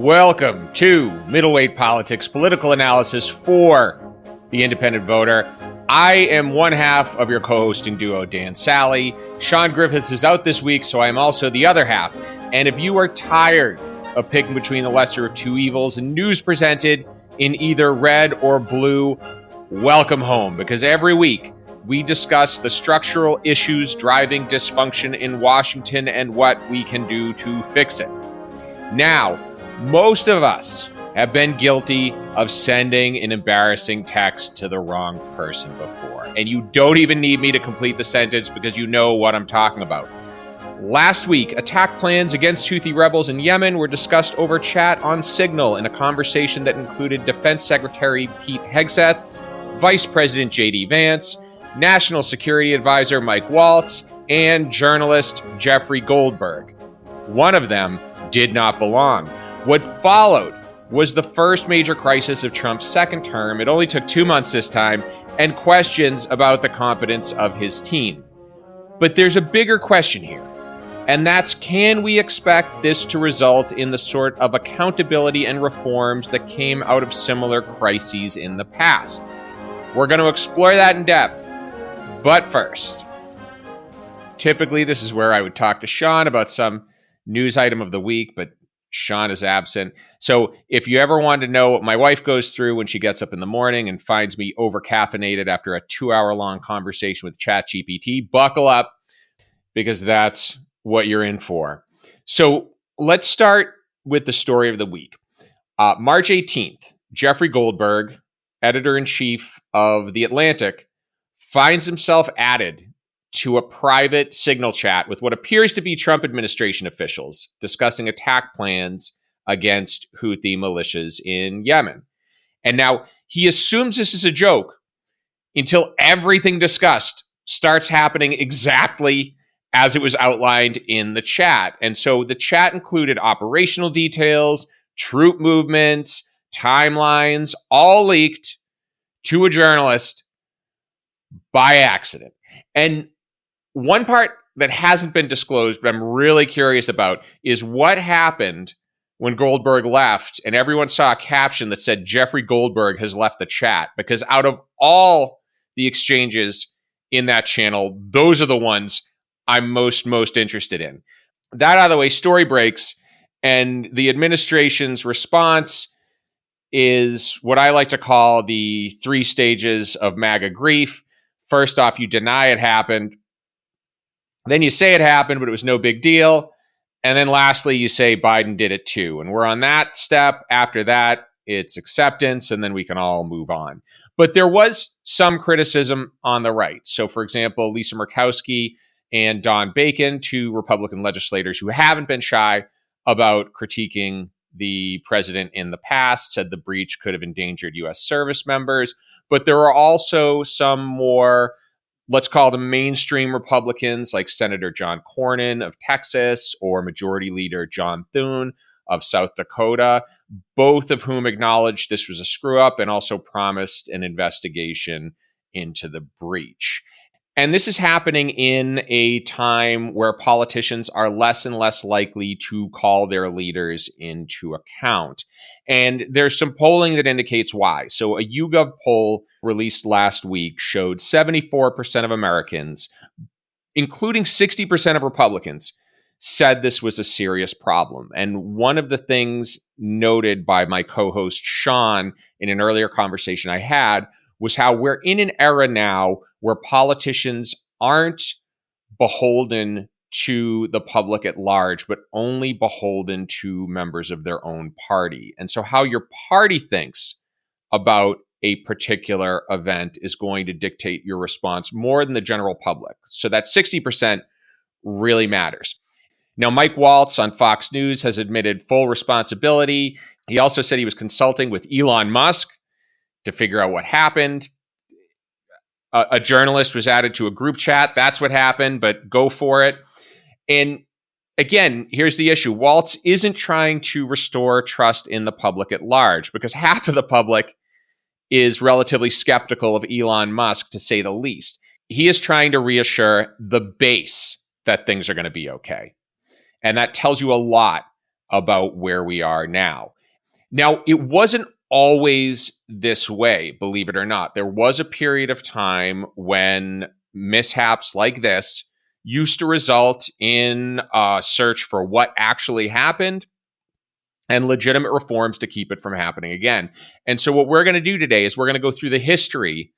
Welcome to Middleweight Politics, political analysis for the independent voter. I am one half of your co-hosting duo, Dan Sally. Sean Griffiths is out this week, so I am also the other half. And if you are tired of picking between the lesser of two evils and news presented in either red or blue, welcome home, because every week we discuss the structural issues driving dysfunction in Washington and what we can do to fix it. Now, most of us have been guilty of sending an embarrassing text to the wrong person before. And you don't even need me to complete the sentence because you know what I'm talking about. Last week, attack plans against Houthi rebels in Yemen were discussed over chat on Signal in a conversation that included Defense Secretary Pete Hegseth, Vice President J.D. Vance, National Security Advisor Mike Waltz, and journalist Jeffrey Goldberg. One of them did not belong. What followed was the first major crisis of Trump's second term. It only took 2 months this time, and questions about the competence of his team. But there's a bigger question here, and that's, can we expect this to result in the sort of accountability and reforms that came out of similar crises in the past? We're going to explore that in depth. But first, typically this is where I would talk to Sean about some news item of the week, but Sean is absent. So if you ever want to know what my wife goes through when she gets up in the morning and finds me over-caffeinated after a 2-hour-long conversation with ChatGPT, buckle up, because that's what you're in for. So let's start with the story of the week. March 18th, Jeffrey Goldberg, editor-in-chief of The Atlantic, finds himself added to a private Signal chat with what appears to be Trump administration officials discussing attack plans against Houthi militias in Yemen. And now he assumes this is a joke until everything discussed starts happening exactly as it was outlined in the chat. And so the chat included operational details, troop movements, timelines, all leaked to a journalist by accident. And one part that hasn't been disclosed, but I'm really curious about, is what happened when Goldberg left and everyone saw a caption that said Jeffrey Goldberg has left the chat. Because out of all the exchanges in that channel, those are the ones I'm most interested in. That out of the way, story breaks, and the administration's response is what I like to call the 3 stages of MAGA grief. First off, you deny it happened. Then you say it happened, but it was no big deal. And then lastly, you say Biden did it too. And we're on that step. After that, it's acceptance, and then we can all move on. But there was some criticism on the right. So, for example, Lisa Murkowski and Don Bacon, 2 Republican legislators who haven't been shy about critiquing the president in the past, said the breach could have endangered U.S. service members. But there are also some more, let's call them mainstream Republicans, like Senator John Cornyn of Texas or Majority Leader John Thune of South Dakota, both of whom acknowledged this was a screw up and also promised an investigation into the breach. And this is happening in a time where politicians are less and less likely to call their leaders into account. And there's some polling that indicates why. So a YouGov poll released last week showed 74% of Americans, including 60% of Republicans, said this was a serious problem. And one of the things noted by my co-host Sean in an earlier conversation I had was how we're in an era now where politicians aren't beholden to the public at large, but only beholden to members of their own party. And so how your party thinks about a particular event is going to dictate your response more than the general public. So that 60% really matters. Now, Mike Waltz on Fox News has admitted full responsibility. He also said he was consulting with Elon Musk to figure out what happened. A journalist was added to a group chat. That's what happened, but go for it. And again, here's the issue. Waltz isn't trying to restore trust in the public at large, because half of the public is relatively skeptical of Elon Musk, to say the least. He is trying to reassure the base that things are going to be okay. And that tells you a lot about where we are now. Now, it wasn't always this way, believe it or not. There was a period of time when mishaps like this used to result in a search for what actually happened and legitimate reforms to keep it from happening again. And so, what we're going to do today is we're going to go through the history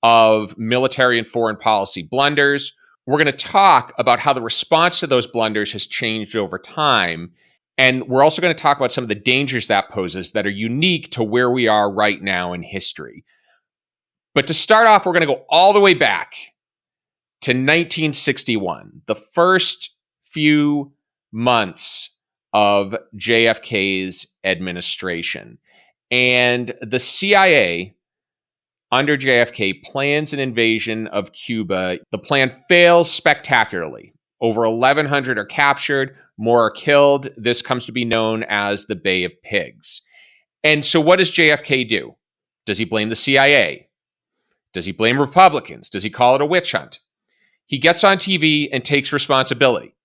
of military and foreign policy blunders. We're going to talk about how the response to those blunders has changed over time. And we're also going to talk about some of the dangers that poses that are unique to where we are right now in history. But to start off, we're going to go all the way back to 1961, the first few months of JFK's administration. And the CIA under JFK plans an invasion of Cuba. The plan fails spectacularly. Over 1,100 are captured, more are killed. This comes to be known as the Bay of Pigs. And so what does JFK do? Does he blame the CIA? Does he blame Republicans? Does he call it a witch hunt? He gets on TV and takes responsibility.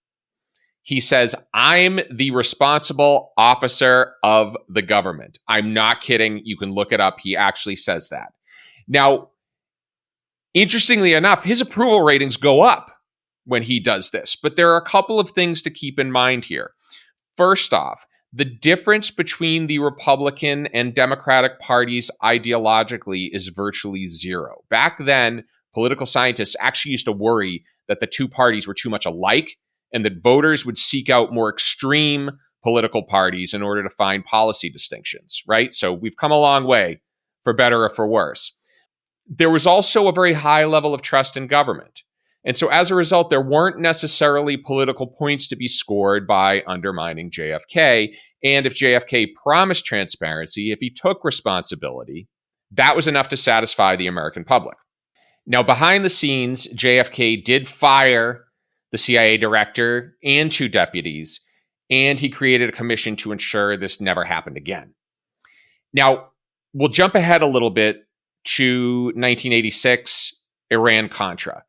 He says, I'm the responsible officer of the government. I'm not kidding. You can look it up. He actually says that. Now, interestingly enough, his approval ratings go up when he does this, but there are a couple of things to keep in mind here. First off, the difference between the Republican and Democratic parties ideologically is virtually zero. Back then, political scientists actually used to worry that the two parties were too much alike and that voters would seek out more extreme political parties in order to find policy distinctions, right? So we've come a long way, for better or for worse. There was also a very high level of trust in government. And so as a result, there weren't necessarily political points to be scored by undermining JFK. And if JFK promised transparency, if he took responsibility, that was enough to satisfy the American public. Now, behind the scenes, JFK did fire the CIA director and two deputies, and he created a commission to ensure this never happened again. Now, we'll jump ahead a little bit to 1986, Iran-Contra.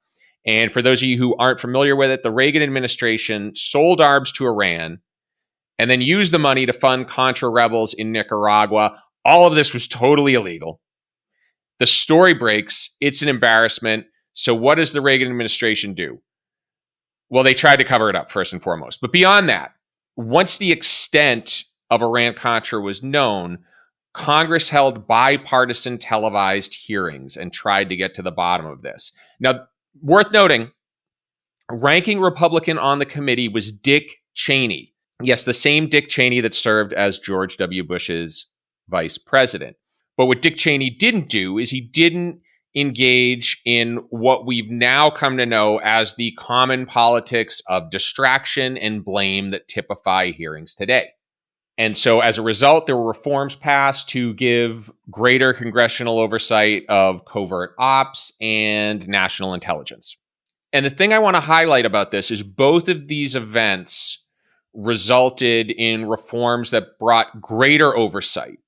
And for those of you who aren't familiar with it, the Reagan administration sold arms to Iran and then used the money to fund Contra rebels in Nicaragua. All of this was totally illegal. The story breaks. It's an embarrassment. So what does the Reagan administration do? Well, they tried to cover it up first and foremost. But beyond that, once the extent of Iran-Contra was known, Congress held bipartisan televised hearings and tried to get to the bottom of this. Now, worth noting, ranking Republican on the committee was Dick Cheney. Yes, the same Dick Cheney that served as George W. Bush's vice president. But what Dick Cheney didn't do is he didn't engage in what we've now come to know as the common politics of distraction and blame that typify hearings today. And so as a result, there were reforms passed to give greater congressional oversight of covert ops and national intelligence. And the thing I want to highlight about this is both of these events resulted in reforms that brought greater oversight,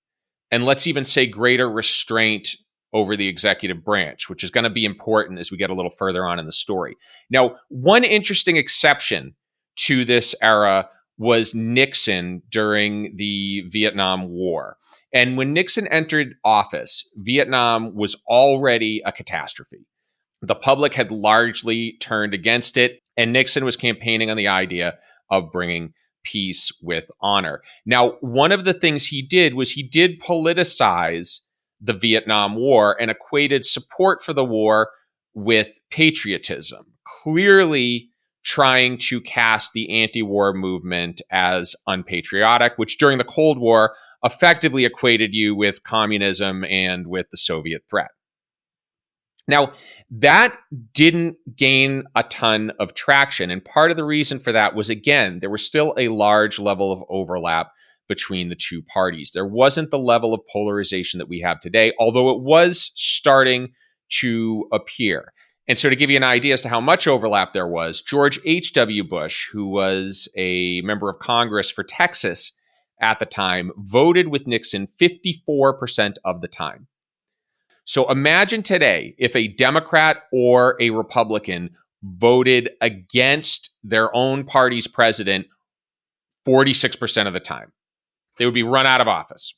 and let's even say greater restraint over the executive branch, which is going to be important as we get a little further on in the story. Now, one interesting exception to this era was Nixon during the Vietnam War. And when Nixon entered office, Vietnam was already a catastrophe. The public had largely turned against it, and Nixon was campaigning on the idea of bringing peace with honor. Now, one of the things he did was he did politicize the Vietnam War and equated support for the war with patriotism, clearly trying to cast the anti-war movement as unpatriotic, which during the Cold War effectively equated you with communism and with the Soviet threat. Now, that didn't gain a ton of traction. And part of the reason for that was, again, there was still a large level of overlap between the two parties. There wasn't the level of polarization that we have today, although it was starting to appear. And so to give you an idea as to how much overlap there was, George H.W. Bush, who was a member of Congress for Texas at the time, voted with Nixon 54% of the time. So imagine today if a Democrat or a Republican voted against their own party's president 46% of the time. They would be run out of office.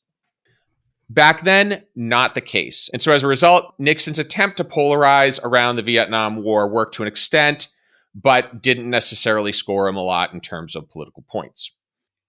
Back then, not the case. And so as a result, Nixon's attempt to polarize around the Vietnam War worked to an extent, but didn't necessarily score him a lot in terms of political points.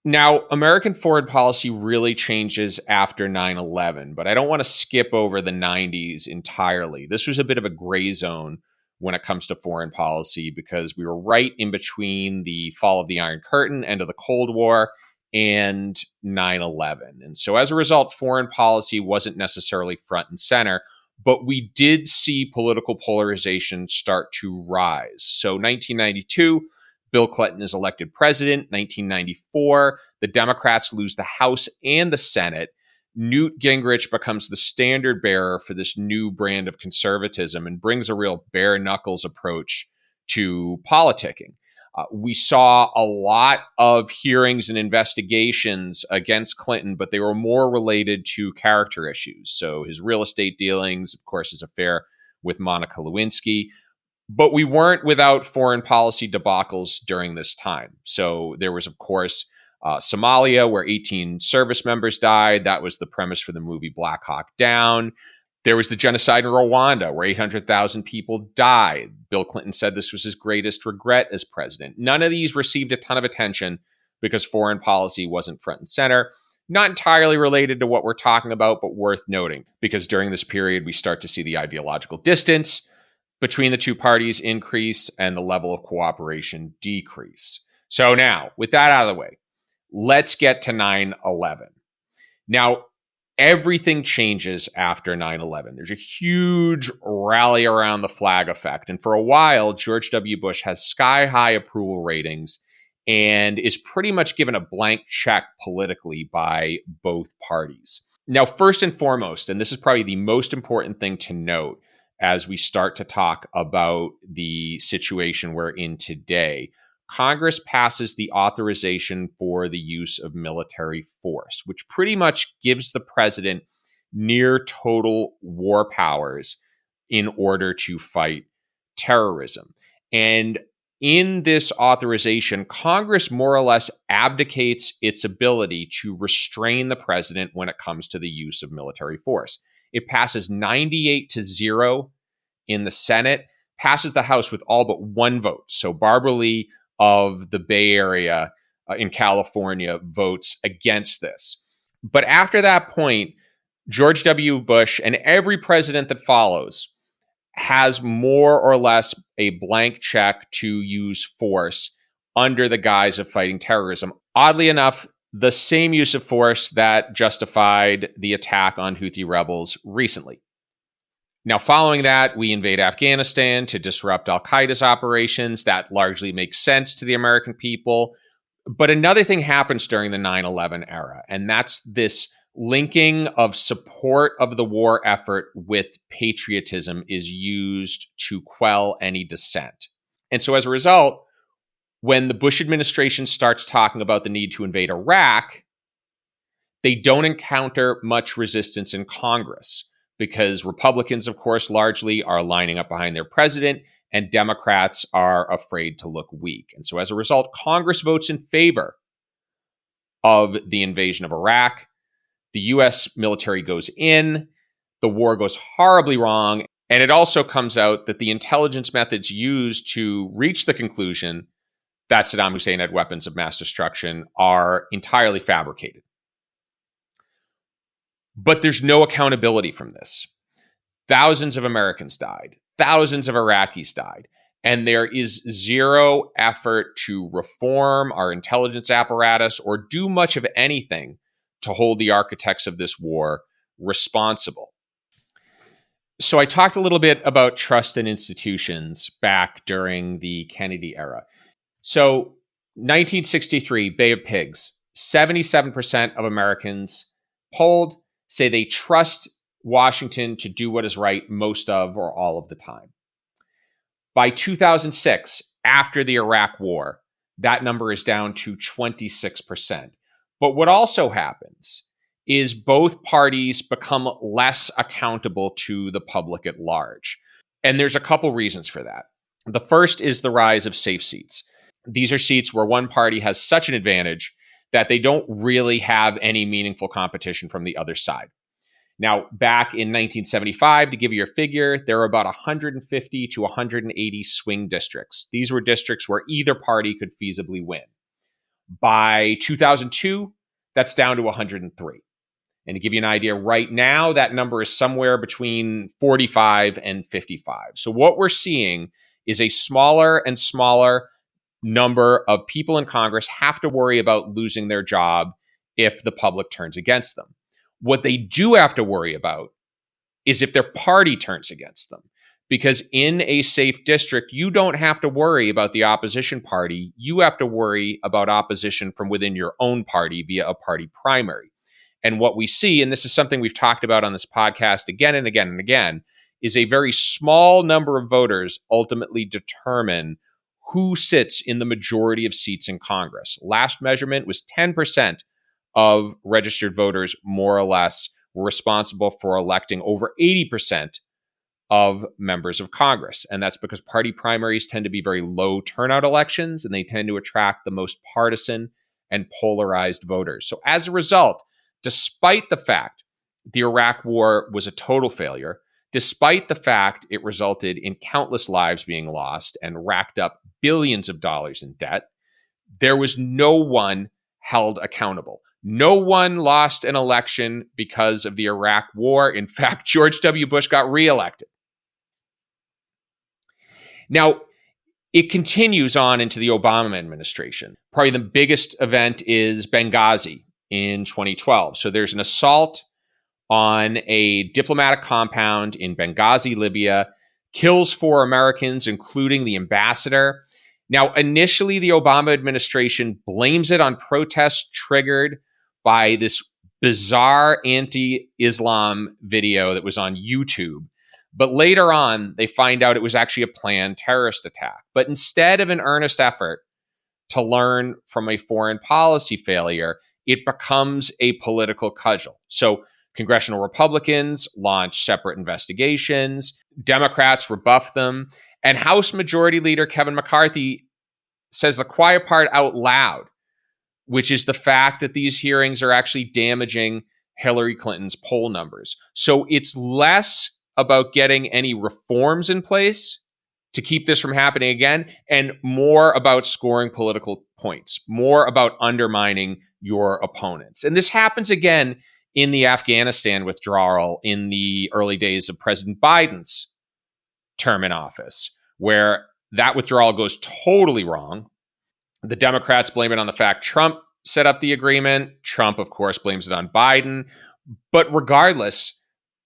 Now, American foreign policy really changes after 9/11, but I don't want to skip over the 90s entirely. This was a bit of a gray zone when it comes to foreign policy because we were right in between the fall of the Iron Curtain, end of the Cold War, and 9/11. And so as a result, foreign policy wasn't necessarily front and center, but we did see political polarization start to rise. So 1992, Bill Clinton is elected president. 1994, the Democrats lose the House and the Senate. Newt Gingrich becomes the standard bearer for this new brand of conservatism and brings a real bare knuckles approach to politicking. We saw a lot of hearings and investigations against Clinton, but they were more related to character issues. So his real estate dealings, of course, his affair with Monica Lewinsky. But we weren't without foreign policy debacles during this time. So there was, of course, Somalia, where 18 service members died. That was the premise for the movie Black Hawk Down. There was the genocide in Rwanda, where 800,000 people died. Bill Clinton said this was his greatest regret as president. None of these received a ton of attention because foreign policy wasn't front and center. Not entirely related to what we're talking about, but worth noting, because during this period, we start to see the ideological distance between the two parties increase and the level of cooperation decrease. So now, with that out of the way, let's get to 9/11. Now, everything changes after 9/11. There's a huge rally around the flag effect. And for a while, George W. Bush has sky-high approval ratings and is pretty much given a blank check politically by both parties. Now, first and foremost, and this is probably the most important thing to note, as we start to talk about the situation we're in today, Congress passes the authorization for the use of military force, which pretty much gives the president near total war powers in order to fight terrorism. And in this authorization, Congress more or less abdicates its ability to restrain the president when it comes to the use of military force. It passes 98-0 in the Senate, passes the House with all but one vote. So Barbara Lee of the Bay Area in California votes against this. But after that point, George W. Bush and every president that follows has more or less a blank check to use force under the guise of fighting terrorism. Oddly enough, the same use of force that justified the attack on Houthi rebels recently. Now, following that, we invade Afghanistan to disrupt al-Qaeda's operations. That largely makes sense to the American people. But another thing happens during the 9/11 era, and that's this linking of support of the war effort with patriotism is used to quell any dissent. And so as a result, when the Bush administration starts talking about the need to invade Iraq, they don't encounter much resistance in Congress because Republicans, of course, largely are lining up behind their president, and Democrats are afraid to look weak. And so as a result, Congress votes in favor of the invasion of Iraq. The U.S. military goes in, the war goes horribly wrong, and it also comes out that the intelligence methods used to reach the conclusion that Saddam Hussein had weapons of mass destruction are entirely fabricated. But there's no accountability from this. Thousands of Americans died, thousands of Iraqis died, and there is zero effort to reform our intelligence apparatus or do much of anything to hold the architects of this war responsible. So I talked a little bit about trust in institutions back during the Kennedy era. So 1963, Bay of Pigs, 77% of Americans polled say they trust Washington to do what is right most of or all of the time. By 2006, after the Iraq War, that number is down to 26%. But what also happens is both parties become less accountable to the public at large. And there's a couple reasons for that. The first is the rise of safe seats. These are seats where one party has such an advantage that they don't really have any meaningful competition from the other side. Now, back in 1975, to give you your figure, there were about 150 to 180 swing districts. These were districts where either party could feasibly win. By 2002, that's down to 103. And to give you an idea, right now, that number is somewhere between 45 and 55. So what we're seeing is a smaller and smaller number of people in Congress have to worry about losing their job if the public turns against them. What they do have to worry about is if their party turns against them. Because in a safe district, you don't have to worry about the opposition party. You have to worry about opposition from within your own party via a party primary. And what we see, and this is something we've talked about on this podcast again and again and again, is a very small number of voters ultimately determine who sits in the majority of seats in Congress. Last measurement was 10% of registered voters, more or less, were responsible for electing over 80% of members of Congress. And that's because party primaries tend to be very low turnout elections, and they tend to attract the most partisan and polarized voters. So as a result, despite the fact the Iraq War was a total failure, despite the fact it resulted in countless lives being lost and racked up billions of dollars in debt, there was no one held accountable. No one lost an election because of the Iraq War. In fact, George W. Bush got reelected. Now, it continues on into the Obama administration. Probably the biggest event is Benghazi in 2012. So there's an assault on a diplomatic compound in Benghazi, Libya, kills 4 Americans, including the ambassador. Now, initially, the Obama administration blames it on protests triggered by this bizarre anti-Islam video that was on YouTube. But later on, they find out it was actually a planned terrorist attack. But instead of an earnest effort to learn from a foreign policy failure, it becomes a political cudgel. So congressional Republicans launch separate investigations, Democrats rebuff them, and House Majority Leader Kevin McCarthy says the quiet part out loud, which is the fact that these hearings are actually damaging Hillary Clinton's poll numbers. So it's less about getting any reforms in place to keep this from happening again, and more about scoring political points, more about undermining your opponents. And this happens again in the Afghanistan withdrawal in the early days of President Biden's term in office, where that withdrawal goes totally wrong. The Democrats blame it on the fact Trump set up the agreement. Trump, of course, blames it on Biden. But regardless,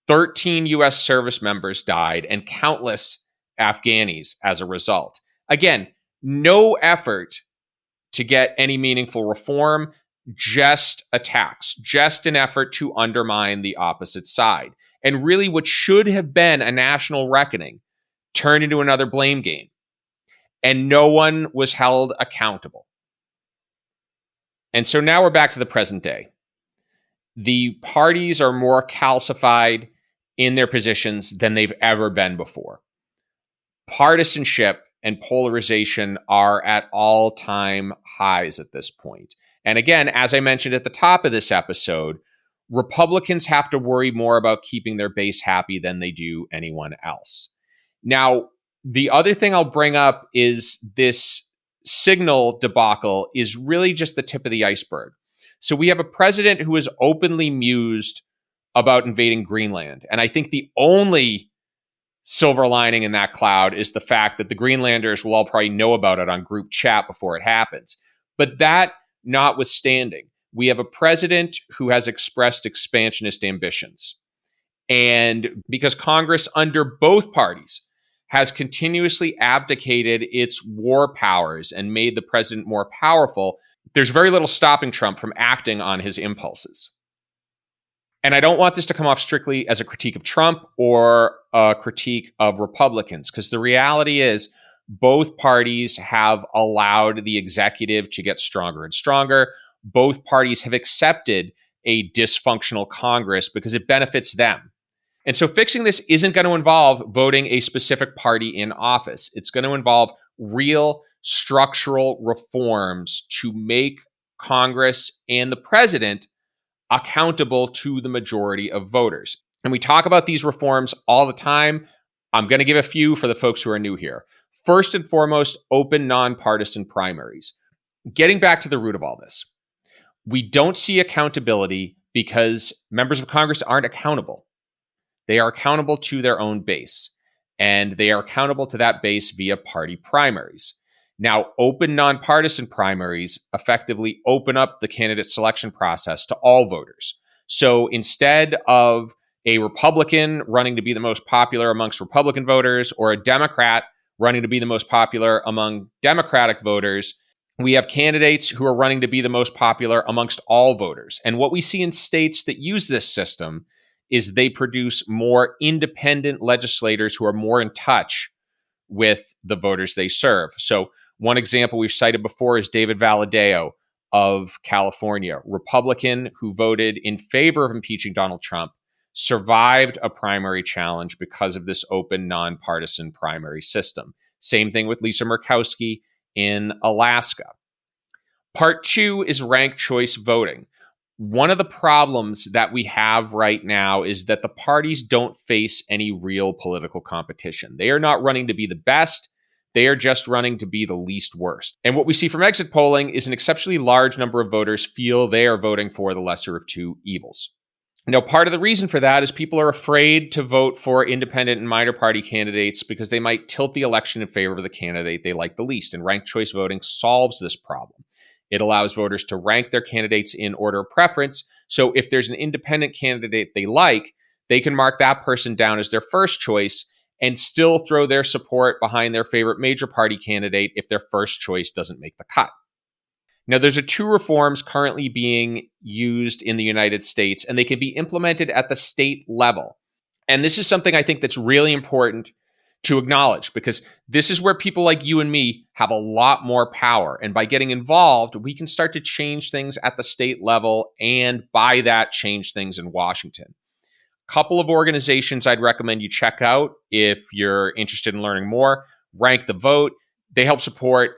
13 U.S. service members died and countless Afghanis as a result. Again, no effort to get any meaningful reform, just attacks, just an effort to undermine the opposite side. And really what should have been a national reckoning turned into another blame game. And no one was held accountable. And so now we're back to the present day. The parties are more calcified in their positions than they've ever been before. Partisanship and polarization are at all-time highs at this point. And again, as I mentioned at the top of this episode, Republicans have to worry more about keeping their base happy than they do anyone else. Now, the other thing I'll bring up is this Signal debacle is really just the tip of the iceberg. So we have a president who is openly mused about invading Greenland. And I think the only silver lining in that cloud is the fact that the Greenlanders will all probably know about it on group chat before it happens. But that notwithstanding, we have a president who has expressed expansionist ambitions. And because Congress under both parties has continuously abdicated its war powers and made the president more powerful, there's very little stopping Trump from acting on his impulses. And I don't want this to come off strictly as a critique of Trump or a critique of Republicans, because the reality is both parties have allowed the executive to get stronger and stronger. Both parties have accepted a dysfunctional Congress because it benefits them. And so fixing this isn't going to involve voting a specific party in office. It's going to involve real structural reforms to make Congress and the president accountable to the majority of voters. And we talk about these reforms all the time. I'm going to give a few for the folks who are new here. First and foremost, open nonpartisan primaries. Getting back to the root of all this, we don't see accountability because members of Congress aren't accountable. They are accountable to their own base, and they are accountable to that base via party primaries. Now, open nonpartisan primaries effectively open up the candidate selection process to all voters. So instead of a Republican running to be the most popular amongst Republican voters or a Democrat running to be the most popular among Democratic voters, we have candidates who are running to be the most popular amongst all voters. And what we see in states that use this system is they produce more independent legislators who are more in touch with the voters they serve. So one example we've cited before is David Valadao of California, Republican who voted in favor of impeaching Donald Trump, survived a primary challenge because of this open nonpartisan primary system. Same thing with Lisa Murkowski in Alaska. Part two is ranked choice voting. One of the problems that we have right now is that the parties don't face any real political competition. They are not running to be the best. They are just running to be the least worst. And what we see from exit polling is an exceptionally large number of voters feel they are voting for the lesser of two evils. Now, part of the reason for that is people are afraid to vote for independent and minor party candidates because they might tilt the election in favor of the candidate they like the least. And ranked choice voting solves this problem. It allows voters to rank their candidates in order of preference. So if there's an independent candidate they like, they can mark that person down as their first choice and still throw their support behind their favorite major party candidate if their first choice doesn't make the cut. Now, there's two reforms currently being used in the United States, and they can be implemented at the state level. And this is something I think that's really important to acknowledge, because this is where people like you and me have a lot more power. And by getting involved, we can start to change things at the state level and by that change things in Washington. A couple of organizations I'd recommend you check out if you're interested in learning more. Rank the Vote. They help support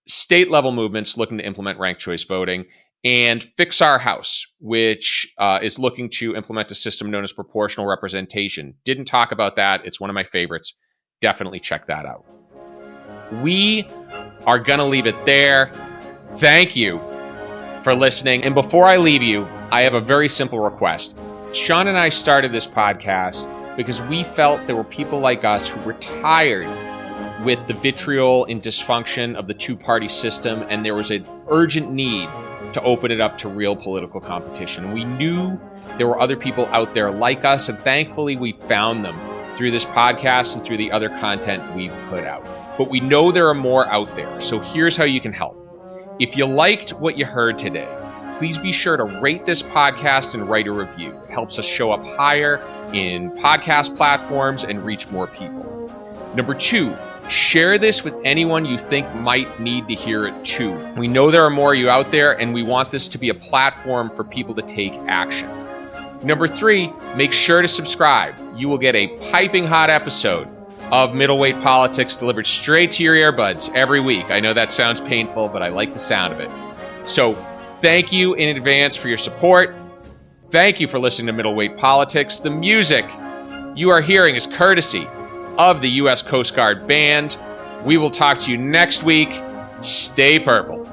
state level movements looking to implement ranked choice voting, and Fix Our House, which is looking to implement a system known as proportional representation. Didn't talk about that. It's one of my favorites. Definitely check that out. We are going to leave it there. Thank you for listening. And before I leave you, I have a very simple request. Sean and I started this podcast because we felt there were people like us who were tired with the vitriol and dysfunction of the two-party system, and there was an urgent need to open it up to real political competition. We knew there were other people out there like us, and thankfully we found them through this podcast and through the other content we've put out. But we know there are more out there, so here's how you can help. If you liked what you heard today, please be sure to rate this podcast and write a review. It helps us show up higher in podcast platforms and reach more people. Number two, share this with anyone you think might need to hear it too. We know there are more of you out there, and we want this to be a platform for people to take action. Number three, make sure to subscribe. You will get a piping hot episode of Middleweight Politics delivered straight to your earbuds every week. I know that sounds painful, but I like the sound of it. So thank you in advance for your support. Thank you for listening to Middleweight Politics. The music you are hearing is courtesy of the U.S. Coast Guard Band. We will talk to you next week. Stay purple.